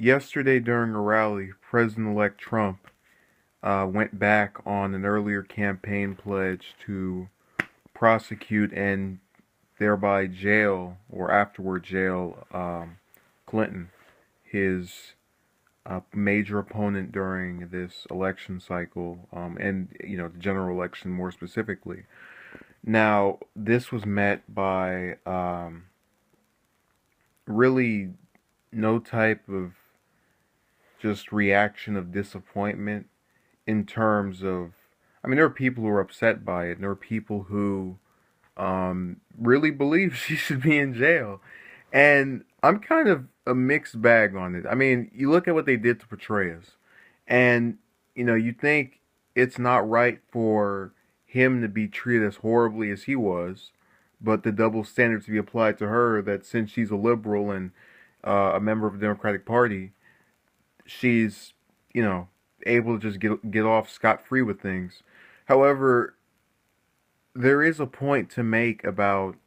Yesterday during a rally, President-elect Trump went back on an earlier campaign pledge to prosecute and thereby jail or afterward jail Clinton, his major opponent during this election cycle, and the general election more specifically. Now, this was met by really no type of just reaction of disappointment in terms of, I mean, there are people who are upset by it, and there are people who really believe she should be in jail. And I'm kind of a mixed bag on it. I mean, you look at what they did to portray us, and, you think it's not right for him to be treated as horribly as he was, but the double standard to be applied to her that since she's a liberal and a member of the Democratic Party, she's, able to just get off scot-free with things. However, there is a point to make about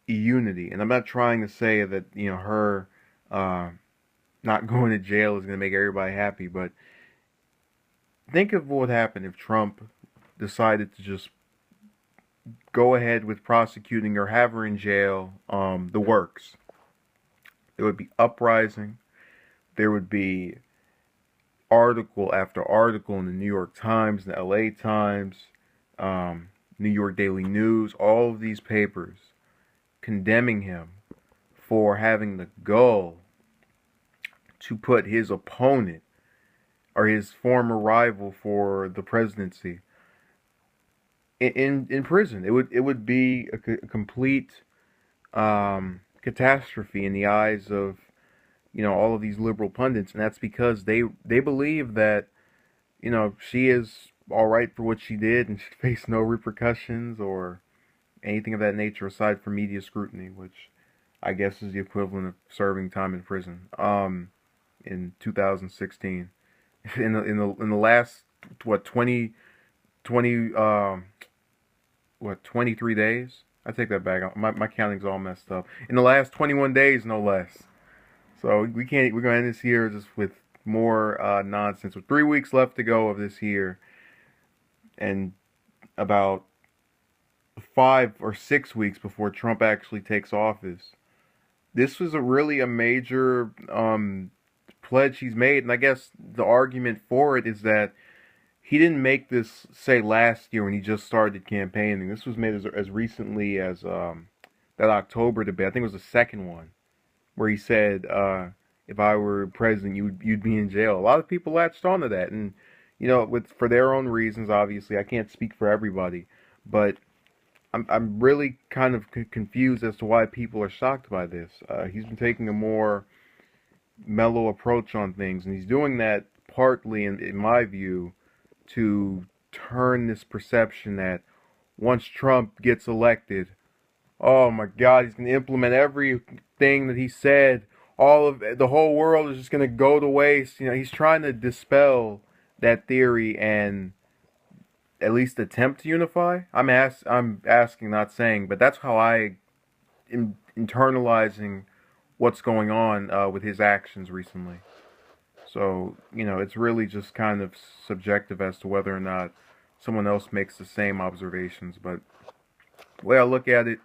unity, and I'm not trying to say that her not going to jail is going to make everybody happy, but think of what would happen if Trump decided to just go ahead with prosecuting or have her in jail, the works. There would be uprising. There would be article after article in the New York Times, the LA Times, New York Daily News, all of these papers condemning him for having the gall to put his opponent or his former rival for the presidency in prison. It would be a complete catastrophe in the eyes of all of these liberal pundits, and that's because they believe that she is all right for what she did and should face no repercussions or anything of that nature aside from media scrutiny, which I guess is the equivalent of serving time in prison. In 2016, in the last 23 days. I take that back. My counting's all messed up. In the last 21 days, no less. So we can't. We're gonna end this year just with more nonsense. With 3 weeks left to go of this year, and about 5 or 6 weeks before Trump actually takes office, this was a major pledge he's made. And I guess the argument for it is that he didn't make this, say, last year when he just started campaigning. This was made as recently as that October debate. I think it was the second one where he said, "If I were president, you'd be in jail." A lot of people latched onto that, and for their own reasons. Obviously, I can't speak for everybody, but I'm really kind of confused as to why people are shocked by this. He's been taking a more mellow approach on things, and he's doing that partly, in my view, to turn this perception that once Trump gets elected, oh my God, he's going to implement everything that he said. All of the whole world is just going to go to waste. He's trying to dispel that theory and at least attempt to unify. I'm asking, not saying, but that's how I am internalizing what's going on with his actions recently. So, it's really just kind of subjective as to whether or not someone else makes the same observations. But the way I look at it,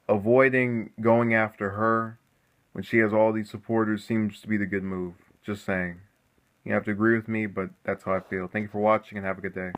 avoiding going after her when she has all these supporters seems to be the good move. Just saying. You have to agree with me, but that's how I feel. Thank you for watching and have a good day.